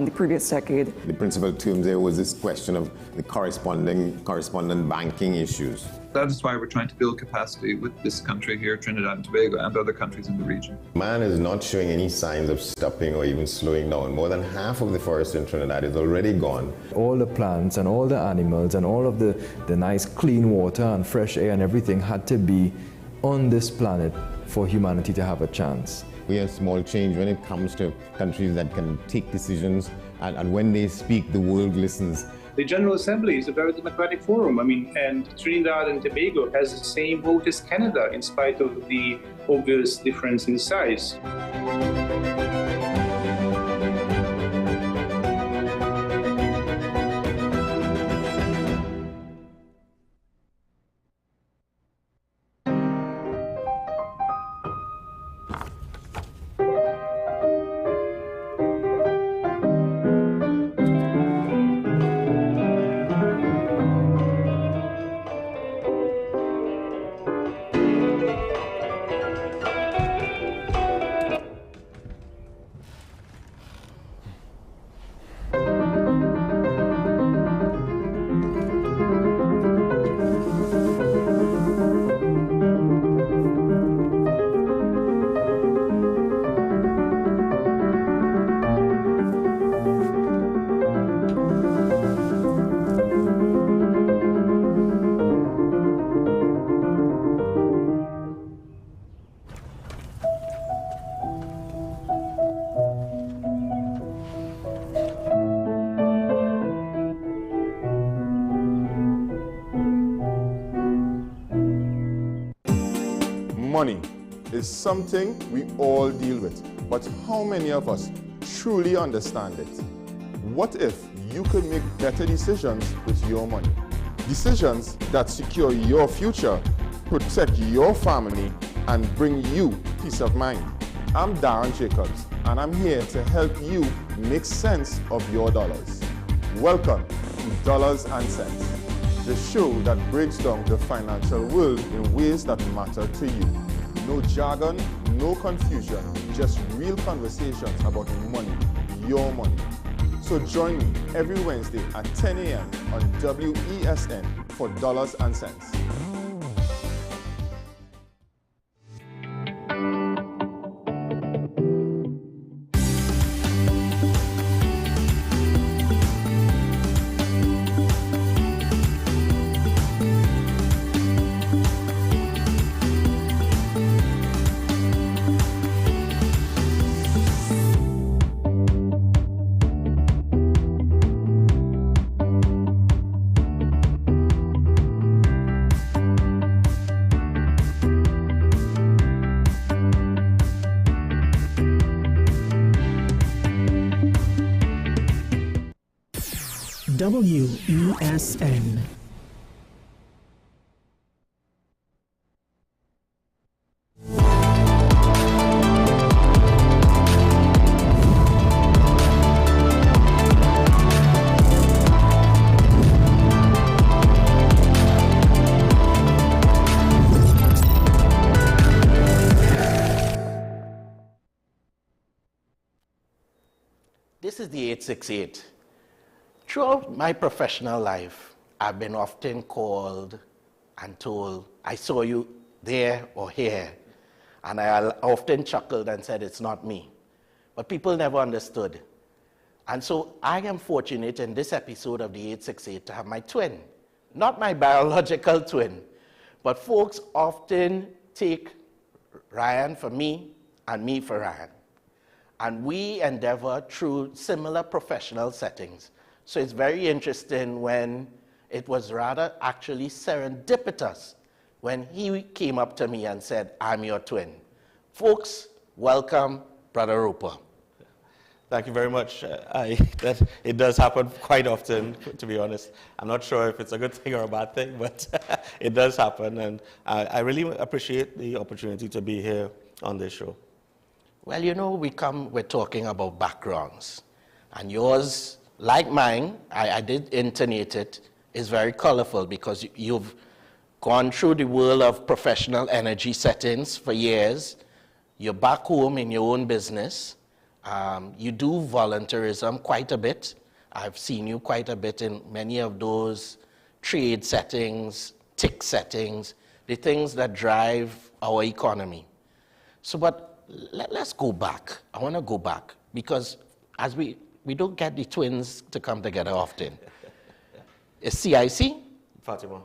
the previous decade. The principal term there was this question of the correspondent banking issues. That is why we're trying to build capacity with this country here, Trinidad and Tobago, and other countries in the region. Man is not showing any signs of stopping or even slowing down. More than half of the forest in Trinidad is already gone. All the plants and all the animals and all of the nice clean water and fresh air and everything had to be on this planet for humanity to have a chance. We have small change when it comes to countries that can take decisions, and when they speak, the world listens. The General Assembly is a very democratic forum. And Trinidad and Tobago has the same vote as Canada, in spite of the obvious difference in size. Money is something we all deal with, but how many of us truly understand it? What if you could make better decisions with your money? Decisions that secure your future, protect your family, and bring you peace of mind. I'm Darren Jacobs, and I'm here to help you make sense of your dollars. Welcome to Dollars and Cents, the show that breaks down the financial world in ways that matter to you. No jargon, no confusion, just real conversations about money, your money. So join me every Wednesday at 10 a.m. on WESN for Dollars and Cents. WESN. This is the 868. Throughout my professional life, I've been often called and told, I saw you there or here. And I often chuckled and said, it's not me. But people never understood. And so I am fortunate in this episode of the 868 to have my twin. Not my biological twin, but folks often take Ryan for me and me for Ryan. And we endeavor through similar professional settings. So it's very interesting when it was rather actually serendipitous when he came up to me and said, I'm your twin. Folks, welcome, Brother Roper. Thank you very much. It does happen quite often, to be honest. I'm not sure if it's a good thing or a bad thing, but it does happen. And I really appreciate the opportunity to be here on this show. Well, you know, we're talking about backgrounds. And yours, like mine, I did intonate it, is very colorful because you've gone through the world of professional energy settings for years. You're back home in your own business, You do volunteerism quite a bit. I've seen you quite a bit in many of those trade settings, TIC settings, the things that drive our economy. So, but let's go back. I want to go back because as we don't get the twins to come together often. Is CIC? Fatima.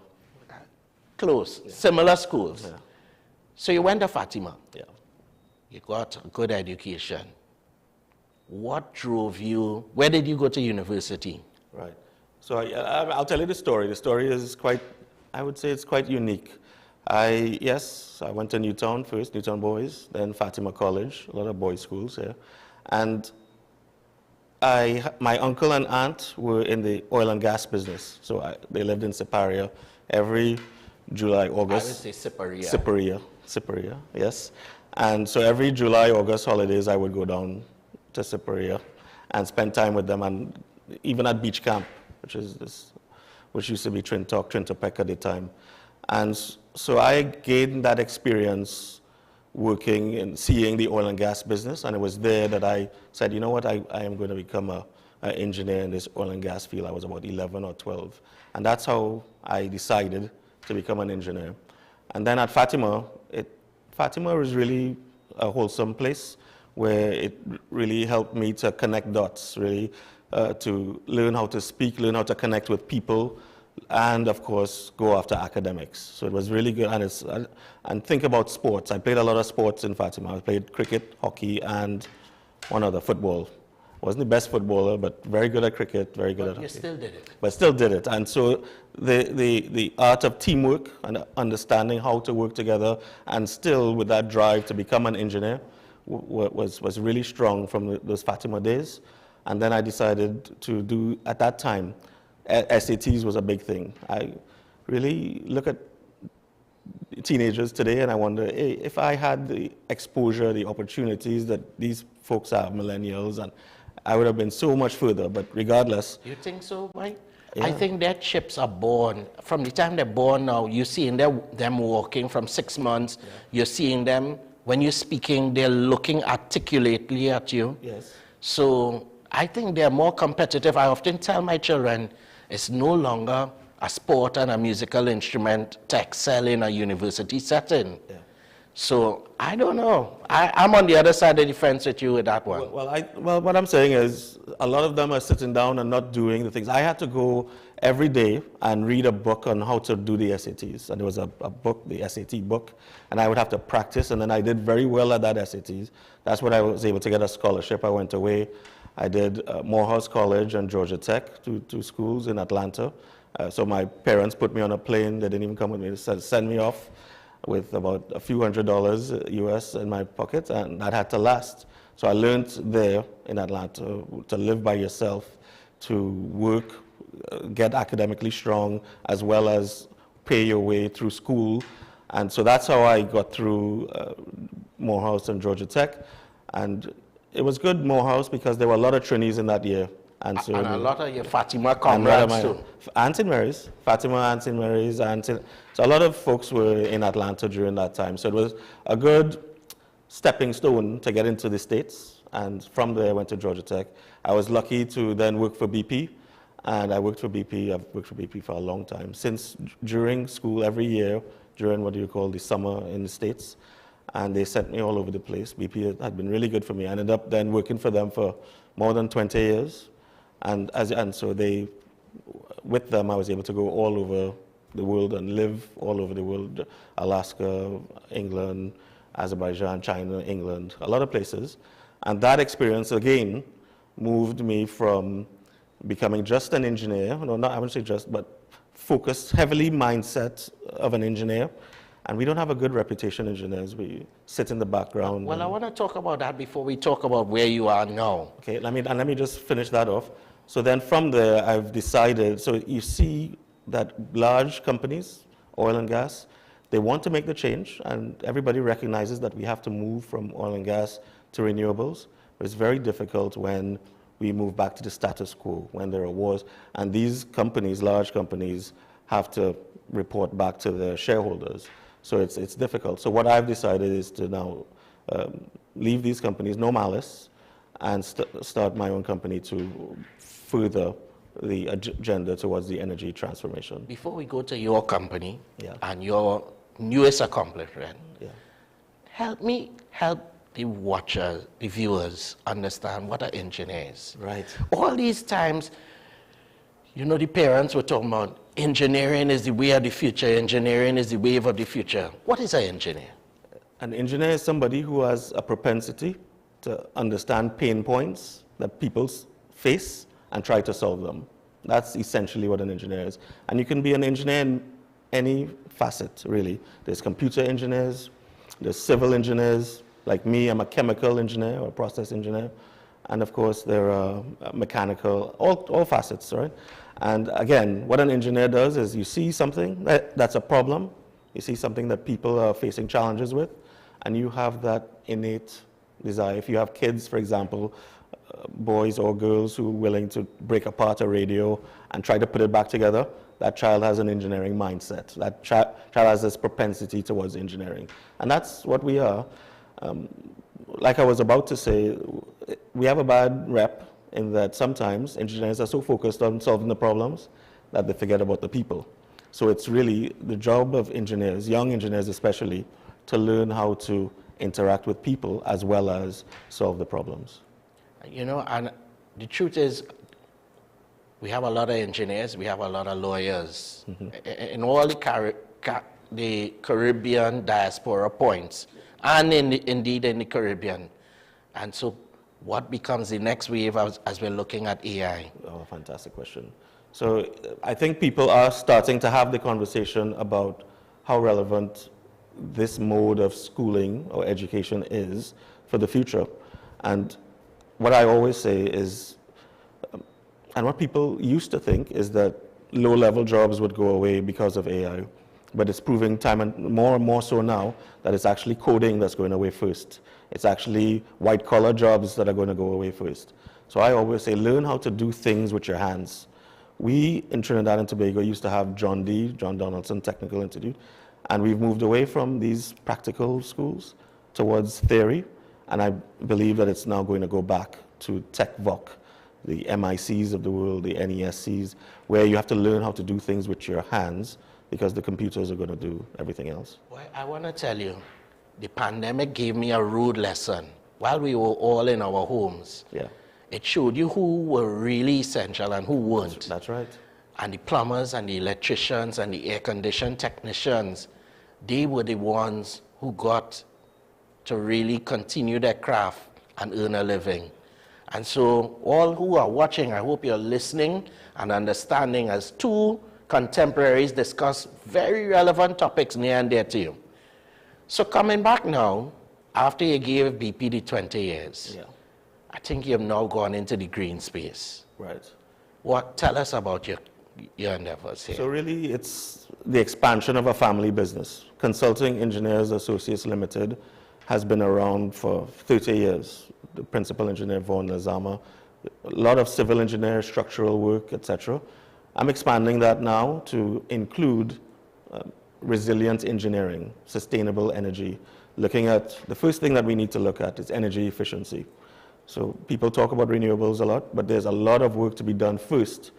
Close, similar schools. Yeah. So you went to Fatima. Yeah. You got a good education. What drove you? Where did you go to university? Right. So I'll tell you the story. The story is quite, I would say it's quite unique. I went to Newtown first, Newtown Boys, then Fatima College, a lot of boys' schools here. And my uncle and aunt were in the oil and gas business. So they lived in Siparia. Every July, August. I would say Siparia. Siparia, yes. And so every July, August holidays, I would go down to Siparia and spend time with them, and even at beach camp, which used to be Trintopec at the time. And so I gained that experience working and seeing the oil and gas business, and it was there that I said, you know what, I am going to become an engineer in this oil and gas field. I was about 11 or 12, and that's how I decided to become an engineer. And then at Fatima, Fatima was really a wholesome place where it really helped me to connect dots, really to learn how to speak, learn how to connect with people, and of course, go after academics. So it was really good. And think about sports. I played a lot of sports in Fatima. I played cricket, hockey, and one other, football. Wasn't the best footballer, but very good at cricket, very good at hockey. You still did it. But still did it. And so the art of teamwork and understanding how to work together, and still with that drive to become an engineer was really strong from those Fatima days. And then I decided to do, at that time, SATs was a big thing. I really look at teenagers today and I wonder, hey, if I had the exposure, the opportunities that these folks have, millennials, and I would have been so much further, but regardless. You think so, Mike? Yeah. I think their chips are born. From the time they're born now, you're seeing them walking from 6 months. Yeah. You're seeing them, when you're speaking, they're looking articulately at you. Yes. So I think they're more competitive. I often tell my children, it's no longer a sport and a musical instrument to excel in a university setting. Yeah. So I don't know. I'm on the other side of the fence with you with that one. Well, what I'm saying is a lot of them are sitting down and not doing the things. I had to go every day and read a book on how to do the SATs. And there was a book, the SAT book, and I would have to practice. And then I did very well at that SATs. That's when I was able to get a scholarship. I went away. I did Morehouse College and Georgia Tech, two schools in Atlanta. So my parents put me on a plane. They didn't even come with me. They said, send me off with about a few $100 US in my pocket, and that had to last. So I learned there in Atlanta to live by yourself, to work, get academically strong, as well as pay your way through school. And so that's how I got through Morehouse and Georgia Tech. And it was good, Morehouse, because there were a lot of trainees in that year. And so a lot of your Fatima comrades too. Aunt St. Mary's, Fatima, Aunt St. Mary's, so a lot of folks were in Atlanta during that time. So it was a good stepping stone to get into the States. And from there, I went to Georgia Tech. I was lucky to then work for BP. And I worked for BP. I've worked for BP for a long time. Since during school, every year, during what do you call the summer in the States, and they sent me all over the place. BP had been really good for me. I ended up then working for them for more than 20 years. And so with them, I was able to go all over the world and live all over the world, Alaska, England, Azerbaijan, China, England, a lot of places. And that experience, again, moved me from becoming just an engineer, no, not, I wouldn't say just, but focused, heavily mindset of an engineer. And we don't have a good reputation, engineers. We sit in the background. Well, I want to talk about that before we talk about where you are now. Okay, let me just finish that off. So then from there, I've decided, so you see that large companies, oil and gas, they want to make the change, and everybody recognizes that we have to move from oil and gas to renewables. But it's very difficult when we move back to the status quo, when there are wars. And these companies, large companies, have to report back to their shareholders. So it's difficult. So what I've decided is to now leave these companies, no malice, and start my own company to further the agenda towards the energy transformation. Before we go to your company Yeah. and your newest accomplishment, Yeah. help the watchers, the viewers, understand what an engineer is. Right. All these times, you know, the parents were talking about engineering is the way of the future, engineering is the wave of the future. What is an engineer? An engineer is somebody who has a propensity to understand pain points that people face and try to solve them. That's essentially what an engineer is. And you can be an engineer in any facet, really. There's computer engineers, there's civil engineers. Like me, I'm a chemical engineer or a process engineer. And of course, there are mechanical, all facets, right? And again, what an engineer does is you see something that's a problem, you see something that people are facing challenges with, and you have that innate desire. If you have kids, for example, boys or girls who are willing to break apart a radio and try to put it back together, that child has an engineering mindset. That child has this propensity towards engineering. And that's what we are. Like I was about to say, we have a bad rep in that sometimes engineers are so focused on solving the problems that they forget about the people. So it's really the job of engineers, young engineers especially, to learn how to interact with people as well as solve the problems. You know, and the truth is, we have a lot of engineers, we have a lot of lawyers. In all the Caribbean diaspora points, and indeed in the Caribbean. And so what becomes the next wave as we're looking at AI? Oh, fantastic question. So I think people are starting to have the conversation about how relevant this mode of schooling or education is for the future. And what I always say is, and what people used to think is that low-level jobs would go away because of AI. But it's proving time and more so now that it's actually coding that's going away first. It's actually white-collar jobs that are going to go away first. So I always say, learn how to do things with your hands. We in Trinidad and Tobago used to have John Donaldson Technical Institute, and we've moved away from these practical schools towards theory, and I believe that it's now going to go back to TechVoc, the MICs of the world, the NESCs, where you have to learn how to do things with your hands, because the computers are going to do everything else. Well, I want to tell you, the pandemic gave me a rude lesson. While we were all in our homes, Yeah, it showed you who were really essential and who weren't. that's right. And the plumbers and the electricians and the air condition technicians, they were the ones who got to really continue their craft and earn a living. And so all who are watching, I hope you're listening and understanding as two contemporaries discuss very relevant topics near and dear to you. So coming back now, after you gave BP the 20 years, Yeah, I think you've now gone into the green space. right. Tell us about your endeavors here. So really, it's the expansion of a family business. Consulting Engineers Associates Limited has been around for 30 years. The principal engineer, Vaughan Lazama, a lot of civil engineer, structural work, etc. I'm expanding that now to include resilient engineering, sustainable energy. Looking at, the first thing that we need to look at is energy efficiency. So people talk about renewables a lot, but there's a lot of work to be done first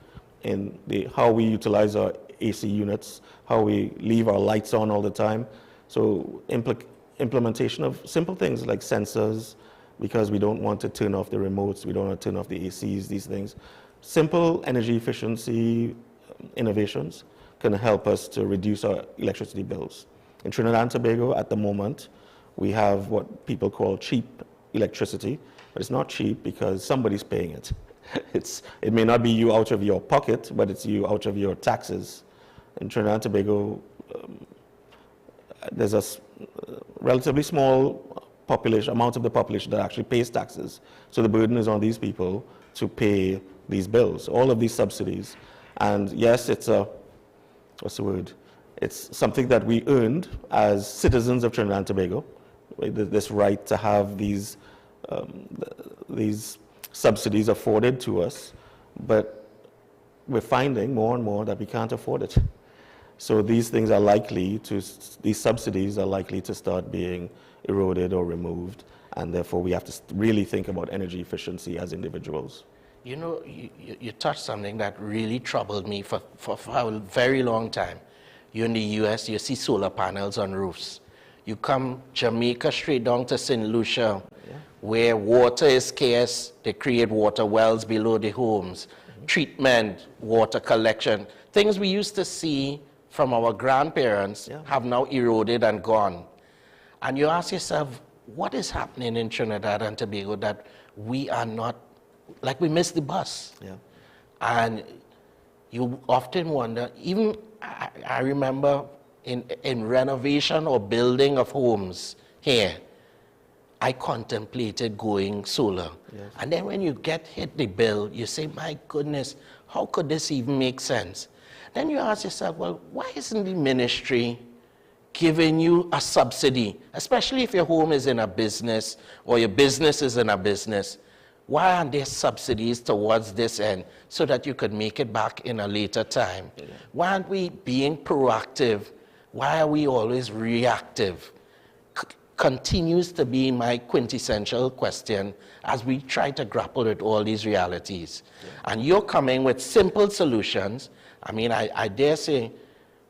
in how we utilize our AC units, how we leave our lights on all the time. So implementation of simple things like sensors, because we don't want to turn off the remotes, we don't want to turn off the ACs, these things. Simple energy efficiency innovations can help us to reduce our electricity bills. In Trinidad and Tobago, at the moment, we have what people call cheap electricity, but it's not cheap because somebody's paying it. It may not be you out of your pocket, but it's you out of your taxes. In Trinidad and Tobago, there's a relatively small amount of the population that actually pays taxes. So the burden is on these people to pay these bills, all of these subsidies. And yes, it's what's the word? It's something that we earned as citizens of Trinidad and Tobago, this right to have these subsidies afforded to us, but we're finding more and more that we can't afford it. So these subsidies are likely to start being eroded or removed. and therefore we have to really think about energy efficiency as individuals. You know, you touched something that really troubled me for a very long time. You're in the US, you see solar panels on roofs. You come Jamaica straight down to St. Lucia, where water is scarce, they create water wells below the homes, treatment, water collection. Things we used to see from our grandparents have now eroded and gone. And you ask yourself, what is happening in Trinidad and Tobago that we are not, like we missed the bus? And you often wonder, even I remember in renovation or building of homes here, I contemplated going solar. And then when you hit the bill, you say, my goodness, how could this even make sense? Then you ask yourself, well, why isn't the ministry giving you a subsidy, especially if your home is in a business or your business is in a business? Why aren't there subsidies towards this end so that you could make it back in a later time? Why aren't we being proactive? Why are we always reactive? Continues to be my quintessential question as we try to grapple with all these realities. And you're coming with simple solutions. I mean, I dare say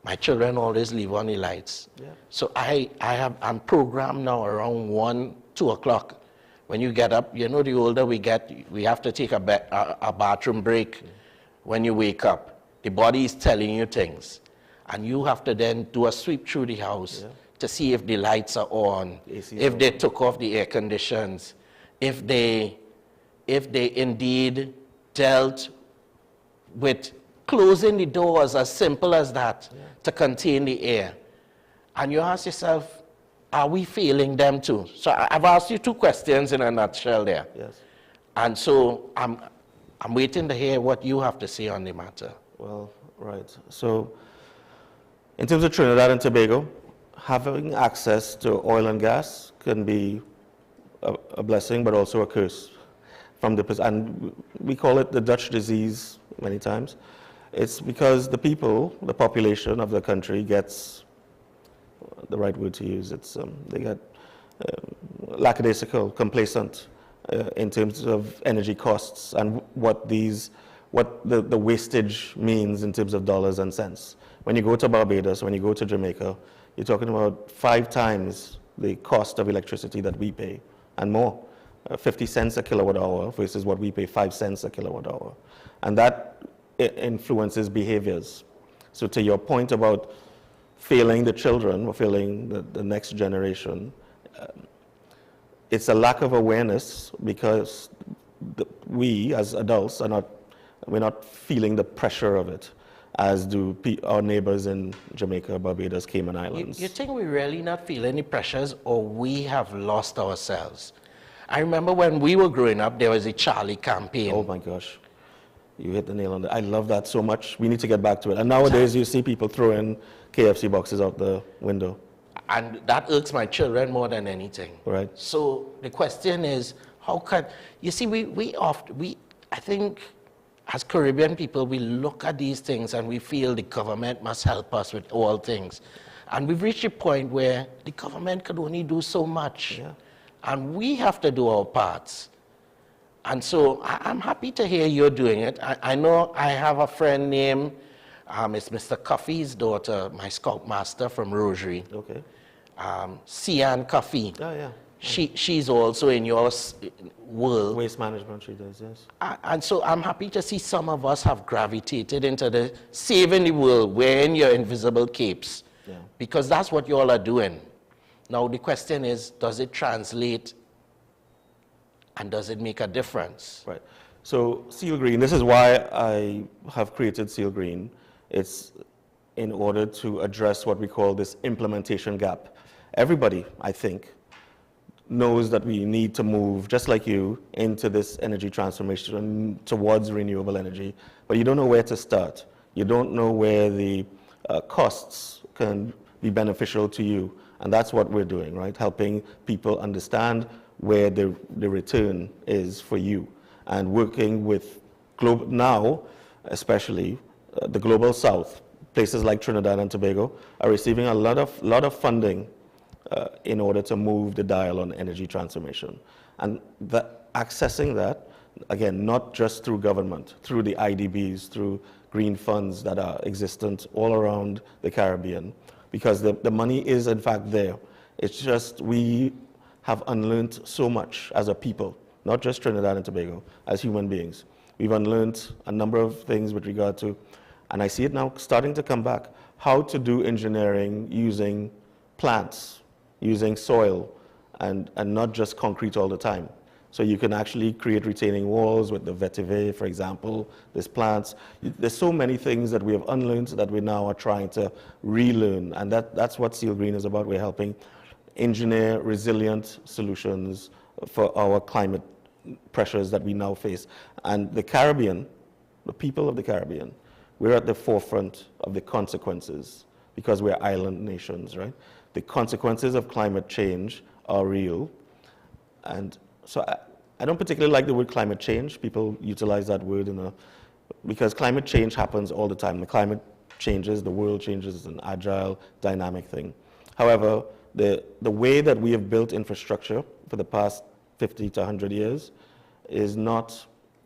my children always leave on the lights. So I'm programmed now around 1, 2 o'clock. When you get up, you know, the older we get, we have to take a bathroom break. When you wake up, the body is telling you things. And you have to then do a sweep through the house to see if the lights are on, if they took off the air conditions, if they indeed dealt with closing the doors as simple as that to contain the air. And you ask yourself, are we failing them too? So I've asked you 2 questions in a nutshell there. And so I'm waiting to hear what you have to say on the matter. Well, right. So in terms of Trinidad and Tobago, having access to oil and gas can be a blessing, but also a curse. And we call it the Dutch disease many times. It's because the people, the population of the country gets, the right word to use, they get lackadaisical, complacent in terms of energy costs and what the wastage means in terms of dollars and cents. When you go to Barbados, when you go to Jamaica, you're talking about 5 times the cost of electricity that we pay and more. 50 cents a kilowatt hour versus what we pay 5 cents a kilowatt hour. And that influences behaviors. So to your point about failing the children or failing the next generation, it's a lack of awareness because we as adults we're not feeling the pressure of it, as do our neighbors in Jamaica, Barbados, Cayman Islands. You think we really not feel any pressures, or we have lost ourselves? I remember when we were growing up, there was a Charlie campaign. Oh my gosh, you hit the nail on the. I love that so much. We need to get back to it. And nowadays you see people throwing KFC boxes out the window. And that irks my children more than anything. Right. So the question is, how can, you see, I think as Caribbean people, we look at these things and we feel the government must help us with all things. And we've reached a point where the government could only do so much. And we have to do our parts. And so I'm happy to hear you're doing it. I know I have a friend named, it's Mr. Coffey's daughter, my scoutmaster from Rosary. Okay. Sian Coffey. Oh, yeah. She's also in your world. Waste management, she does, yes. And so I'm happy to see some of us have gravitated into the saving the world, wearing your invisible capes. Because that's what you all are doing. Now the question is, does it translate and does it make a difference? Right. So Seal Green, this is why I have created Seal Green. It's in order to address what we call this implementation gap. Everybody, I think, knows that we need to move, just like you, into this energy transformation towards renewable energy, but you don't know where to start. You don't know where the costs can be beneficial to you. And that's what we're doing, right? Helping people understand where the return is for you. And working with now, especially the Global South, places like Trinidad and Tobago are receiving a lot of funding in order to move the dial on energy transformation. And accessing that, again, not just through government, through the IDBs, through green funds that are existent all around the Caribbean, because the money is in fact there. It's just we have unlearned so much as a people, not just Trinidad and Tobago, as human beings. We've unlearned a number of things with regard to, and I see it now starting to come back, how to do engineering using plants, using soil, and not just concrete all the time. So you can actually create retaining walls with the vetiver, for example. There's plants. There's so many things that we have unlearned that we now are trying to relearn. And that's what Seal Green is about. We're helping engineer resilient solutions for our climate pressures that we now face. And the Caribbean, the people of the Caribbean, we're at the forefront of the consequences because we're island nations, right? The consequences of climate change are real. And so I don't particularly like the word climate change. People utilize that word because climate change happens all the time. The climate changes, the world changes, it's an agile, dynamic thing. However, the way that we have built infrastructure for the past 50 to 100 years is no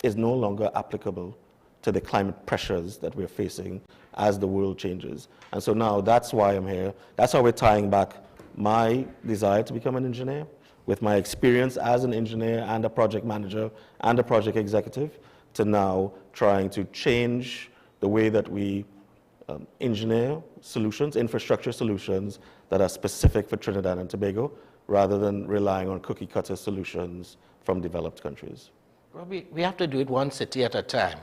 longer applicable to the climate pressures that we're facing as the world changes. And so now that's why I'm here. That's how we're tying back my desire to become an engineer with my experience as an engineer and a project manager and a project executive to now trying to change the way that we engineer solutions, infrastructure solutions that are specific for Trinidad and Tobago rather than relying on cookie cutter solutions from developed countries. Well, we have to do it one city at a time.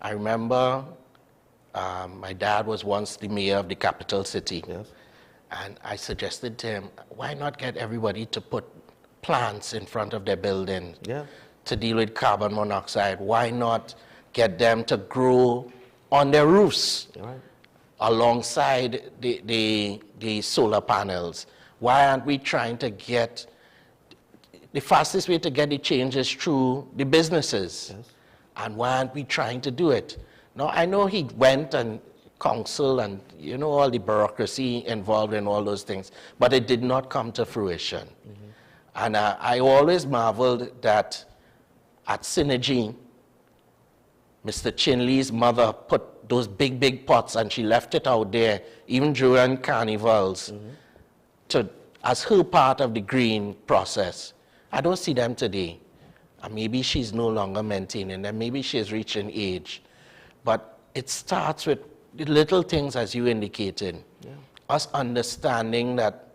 I remember my dad was once the mayor of the capital city. Yes. And I suggested to him, why not get everybody to put plants in front of their buildings to deal with carbon monoxide? Why not get them to grow on their roofs alongside the solar panels? Why aren't we trying to get, the fastest way to get the change is through the businesses. Yes. And why aren't we trying to do it? Now, I know he went and council and all the bureaucracy involved in all those things, but it did not come to fruition. And I always marveled that at Synergy, Mr. Chinley's mother put those big pots and she left it out there, even during carnivals, as her part of the green process. I don't see them today. And maybe she's no longer maintaining them, maybe she's reaching age. But it starts with the little things, as you indicated, us understanding that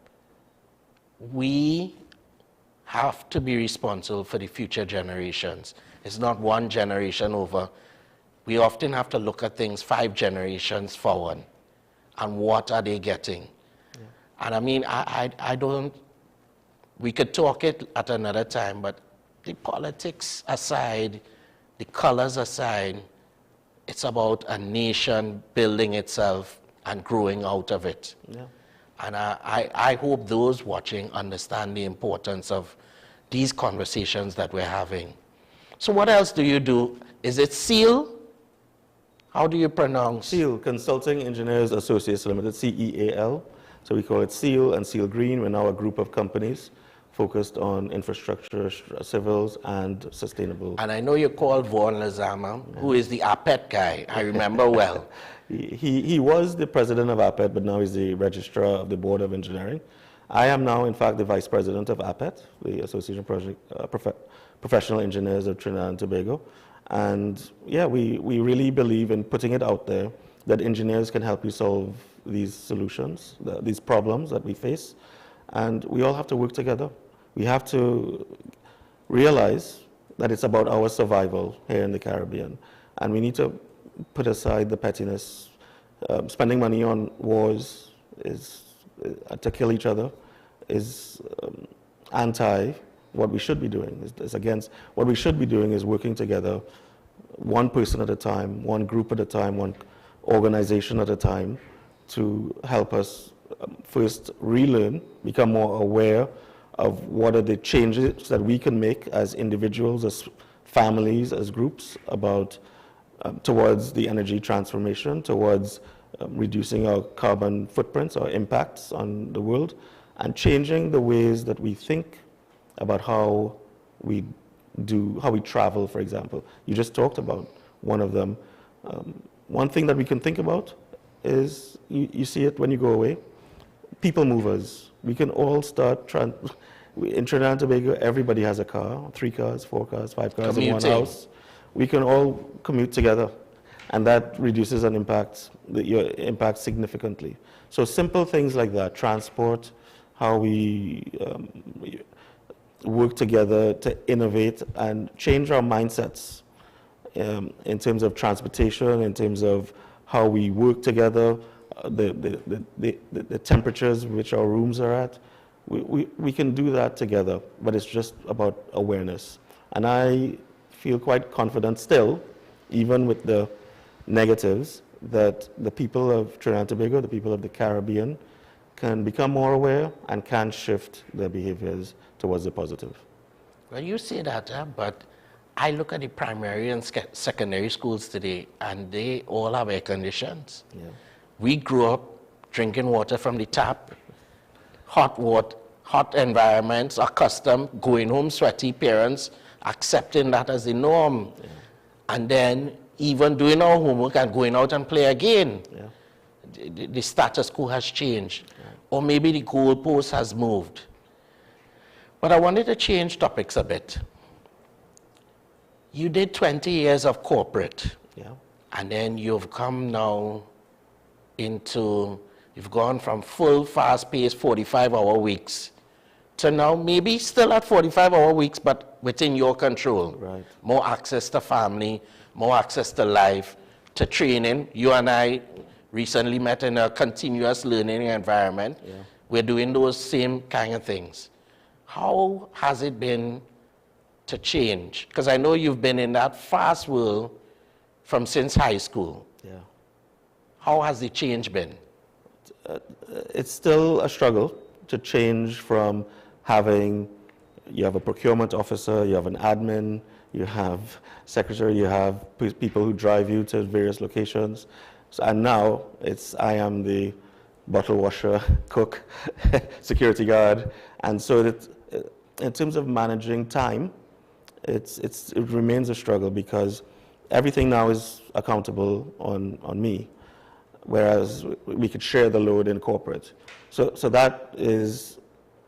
we have to be responsible for the future generations. It's not one generation over. We often have to look at things 5 generations forward. And what are they getting? And I mean, I don't, we could talk it at another time, but the politics aside, the colors aside, it's about a nation building itself and growing out of it. And I hope those watching understand the importance of these conversations that we're having. So what else do you do? Is it SEAL? How do you pronounce? SEAL, Consulting Engineers Associates Limited, CEAL. So we call it SEAL and SEAL Green. We're now a group of companies focused on infrastructure, civils, and sustainable. And I know you called Vaughan Lazama, who is the APET guy, I remember well. He was the president of APET, but now he's the registrar of the Board of Engineering. I am now, in fact, the vice president of APET, the Association of Professional Engineers of Trinidad and Tobago. And yeah, we really believe in putting it out there that engineers can help you solve these solutions, these problems that we face. And we all have to work together. We have to realize that it's about our survival here in the Caribbean. And we need to put aside the pettiness. Spending money on wars to kill each other is anti what we should be doing. It's against what we should be doing is working together, one person at a time, one group at a time, one organization at a time, to help us first relearn, become more aware of what are the changes that we can make as individuals, as families, as groups about towards the energy transformation, towards reducing our carbon footprints, our impacts on the world, and changing the ways that we think about how we travel, for example. You just talked about one of them. One thing that we can think about is, you see it when you go away, people movers. We can all start in Trinidad and Tobago, everybody has a car, 3 cars, 4 cars, 5 cars in one house. We can all commute together, and that reduces your impact significantly. So simple things like that, transport, how we work together to innovate and change our mindsets in terms of transportation, in terms of how we work together, the temperatures which our rooms are at. We can do that together, but it's just about awareness. And I feel quite confident still, even with the negatives, that the people of Trinidad and Tobago, the people of the Caribbean, can become more aware and can shift their behaviors towards the positive. Well, you say that, but I look at the primary and secondary schools today, and they all have air conditions. Yeah. We grew up drinking water from the tap, hot environments, accustomed, going home sweaty, parents accepting that as the norm. Yeah. And then even doing our homework and going out and play again. Yeah. The status quo has changed. Yeah. Or maybe the goalpost has moved. But I wanted to change topics a bit. You did 20 years of corporate. Yeah. And then you've come now you've gone from full, fast-paced 45-hour weeks to now maybe still at 45-hour weeks, but within your control. Right. More access to family, more access to life, to training. You and I recently met in a continuous learning environment. Yeah. We're doing those same kind of things. How has it been to change? Because I know you've been in that fast world since high school. Yeah. How has the change been? It's still a struggle to change from you have a procurement officer, you have an admin, you have secretary, you have people who drive you to various locations. So, and now I am the bottle washer, cook, security guard. And so in terms of managing time, it remains a struggle because everything now is accountable on me, whereas we could share the load in corporate. So that is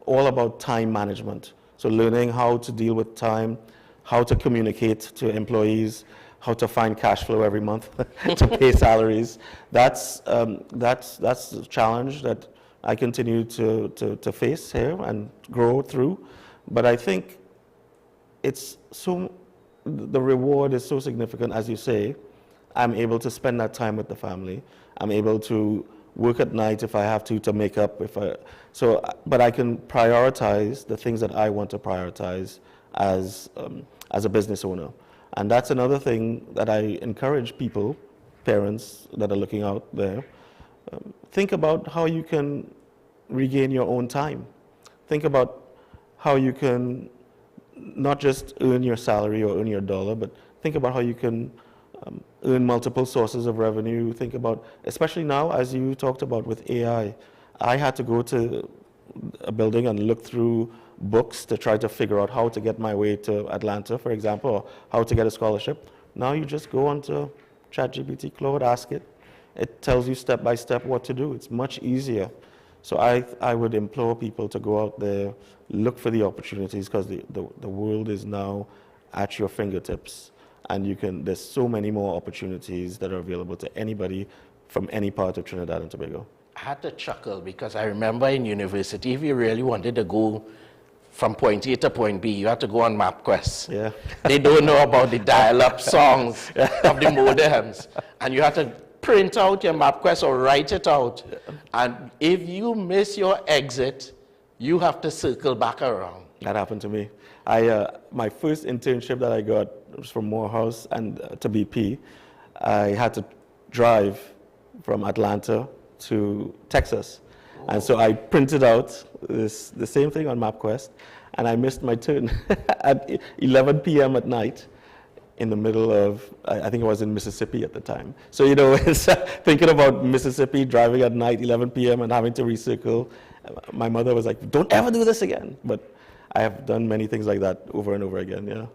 all about time management. So learning how to deal with time, how to communicate to employees, how to find cash flow every month to pay salaries. That's the challenge that I continue to face here and grow through. But I think the reward is so significant, as you say. I'm able to spend that time with the family. I'm able to work at night if I have to make up. But I can prioritize the things that I want to prioritize as a business owner. And that's another thing that I encourage people, parents that are looking out there, think about how you can regain your own time. Think about how you can not just earn your salary or earn your dollar, but think about how you can earn multiple sources of revenue. Think about, especially now, as you talked about with AI, I had to go to a building and look through books to try to figure out how to get my way to Atlanta, for example, or how to get a scholarship. Now you just go onto ChatGPT, Claude, ask it. It tells you step by step what to do. It's much easier. So I would implore people to go out there, look for the opportunities, because the world is now at your fingertips. And there's so many more opportunities that are available to anybody from any part of Trinidad and Tobago. I had to chuckle because I remember in university, if you really wanted to go from point A to point B, you had to go on MapQuest. Yeah. They don't know about the dial-up songs of the modems. And you had to print out your MapQuest or write it out. And if you miss your exit, you have to circle back around. That happened to me. My first internship that I got was from Morehouse and to BP. I had to drive from Atlanta to Texas. And so I printed out the same thing on MapQuest, and I missed my turn at 11 p.m. at night in the middle of, I think I was in Mississippi at the time. So, it's thinking about Mississippi, driving at night, 11 p.m., and having to recircle. My mother was like, don't ever do this again. But I have done many things like that over and over again, yeah.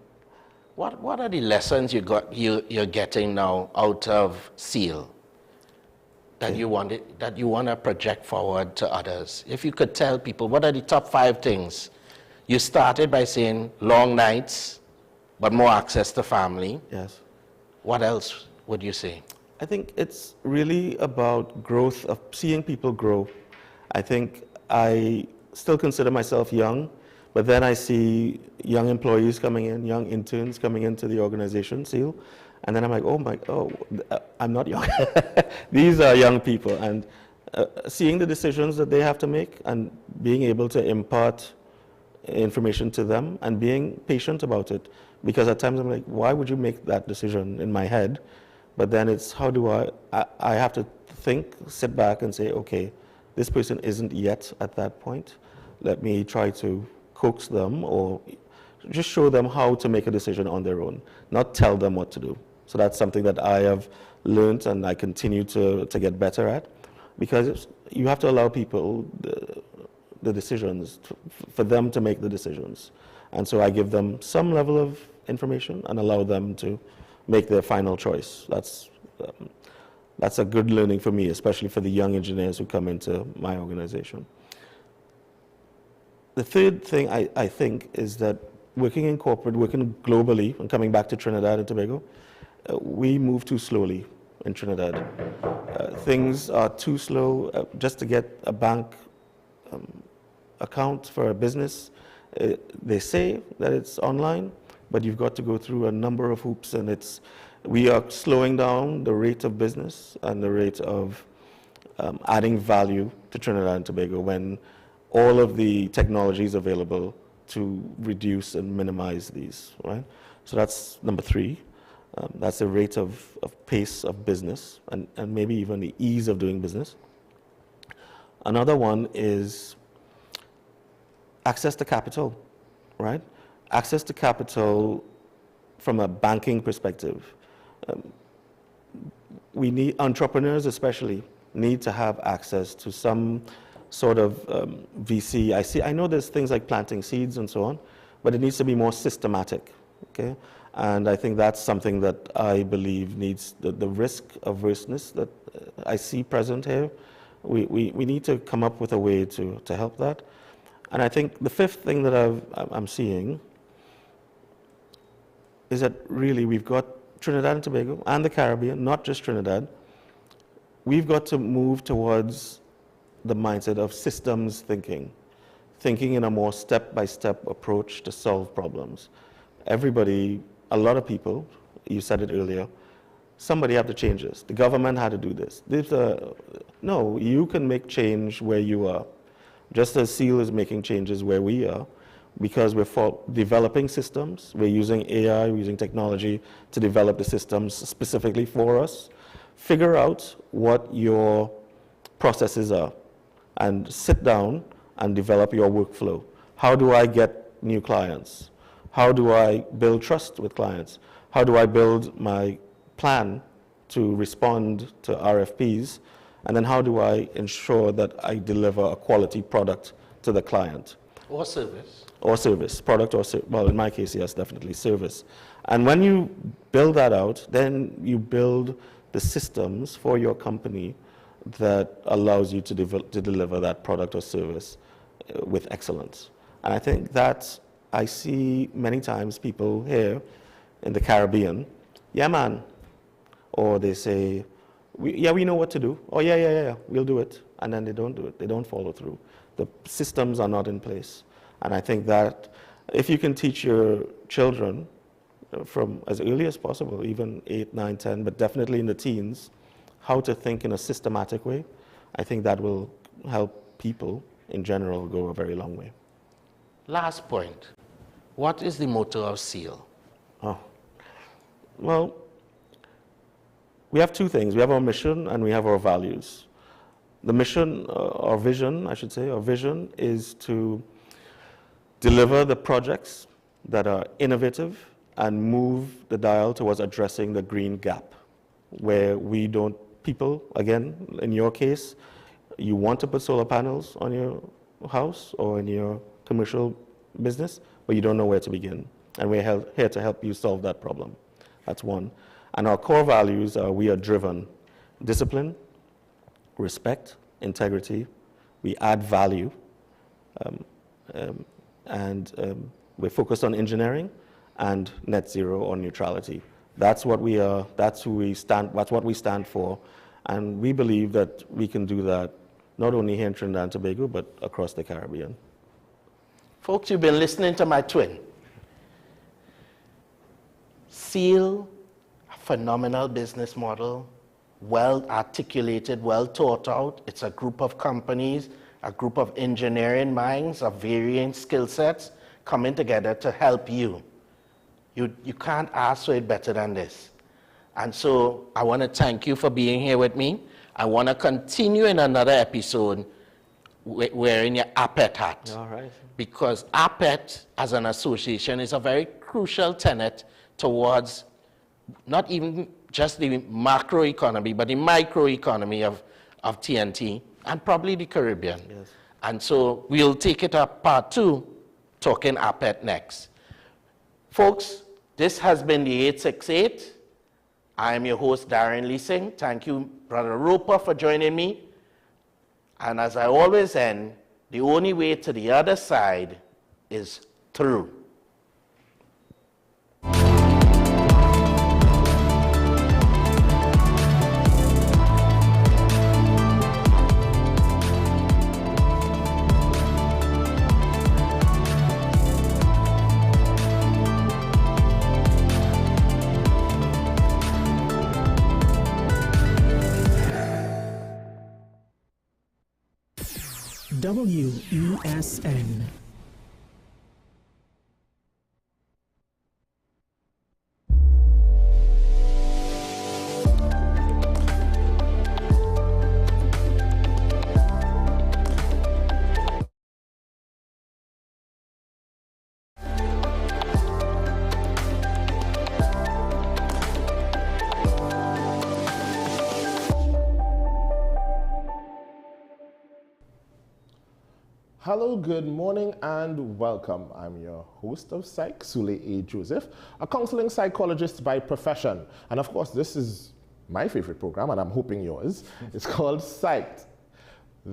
What are the lessons you're getting now out of SEAL that you want to project forward to others? If you could tell people, what are the top 5 things? You started by saying long nights, but more access to family. Yes. What else would you say? I think it's really about growth, of seeing people grow. I think I still consider myself young, but then I see young employees coming in, young interns coming into the organization, SEAL, and then I'm like, I'm not young. These are young people, and seeing the decisions that they have to make and being able to impart information to them and being patient about it. Because at times I'm like, why would you make that decision in my head? But then it's how do I have to think, sit back and say, okay, this person isn't yet at that point. Let me try to coax them or just show them how to make a decision on their own, not tell them what to do. So that's something that I have learned and I continue to get better at, because you have to allow people the decisions, for them to make the decisions. And so I give them some level of information and allow them to make their final choice. That's a good learning for me, especially for the young engineers who come into my organization. The third thing I think is that working in corporate, working globally, and coming back to Trinidad and Tobago, we move too slowly in Trinidad. Things are too slow. Just to get a bank account for a business, they say that it's online, but you've got to go through a number of hoops, and we are slowing down the rate of business and the rate of adding value to Trinidad and Tobago when all of the technologies available to reduce and minimize these, right? So that's number 3. That's the rate of pace of business and maybe even the ease of doing business. Another one is access to capital, right? Access to capital from a banking perspective. We need, entrepreneurs especially, need to have access to some sort of VC. I know there's things like planting seeds and so on, but it needs to be more systematic, okay? And I think that's something that I believe needs the risk averseness that I see present here. We need to come up with a way to help that. And I think the 5th thing that I'm seeing is that really we've got Trinidad and Tobago and the Caribbean, not just Trinidad, we've got to move towards the mindset of systems thinking in a more step-by-step approach to solve problems. Everybody, a lot of people, you said it earlier, somebody had to change this. The government had to do this. No, you can make change where you are, just as SEAL is making changes where we are, because we're developing systems. We're using AI, we're using technology to develop the systems specifically for us. Figure out what your processes are and sit down and develop your workflow. How do I get new clients? How do I build trust with clients? How do I build my plan to respond to RFPs? And then how do I ensure that I deliver a quality product to the client? Or service. Or service, product or service. Well, in my case, yes, definitely service. And when you build that out, then you build the systems for your company that allows you to deliver that product or service with excellence. And I think that I see many times people here in the Caribbean, yeah, man, or they say, we know what to do. Oh, yeah, we'll do it. And then they don't do it. They don't follow through. The systems are not in place. And I think that if you can teach your children from as early as possible, even 8, 9, 10, but definitely in the teens, how to think in a systematic way, I think that will help people in general go a very long way. Last point. What is the motto of SEAL? Oh, well, we have 2 things. We have our mission and we have our values. The mission, our vision, I should say, our vision is to deliver the projects that are innovative and move the dial towards addressing the green gap, where we don't, people, again, in your case, you want to put solar panels on your house or in your commercial business, but you don't know where to begin. And we're here to help you solve that problem. That's one. And our core values are we are driven. Discipline, respect, integrity. We add value. We're focused on engineering and net zero or neutrality. That's what we are, that's what we stand for. And we believe that we can do that not only here in Trinidad and Tobago, but across the Caribbean. Folks, you've been listening to my twin. SEAL, a phenomenal business model, well articulated, well thought out. It's a group of companies, a group of engineering minds of varying skill sets coming together to help you. You can't ask for it better than this. And so I want to thank you for being here with me. I want to continue in another episode wearing your APET hat. All right. Because APET as an association is a very crucial tenet towards not even just the macro economy, but the micro economy of TNT and probably the Caribbean. Yes. And so we'll take it up part 2, talking APET next. Folks, this has been the 868. I am your host, Darren Leasing. Thank you, Brother Roper, for joining me. And as I always end, the only way to the other side is through. WESN. Hello, good morning, and welcome. I'm your host of Psych, Sule A. Joseph, a counseling psychologist by profession. And of course, this is my favorite program, and I'm hoping yours. It's called Psyched.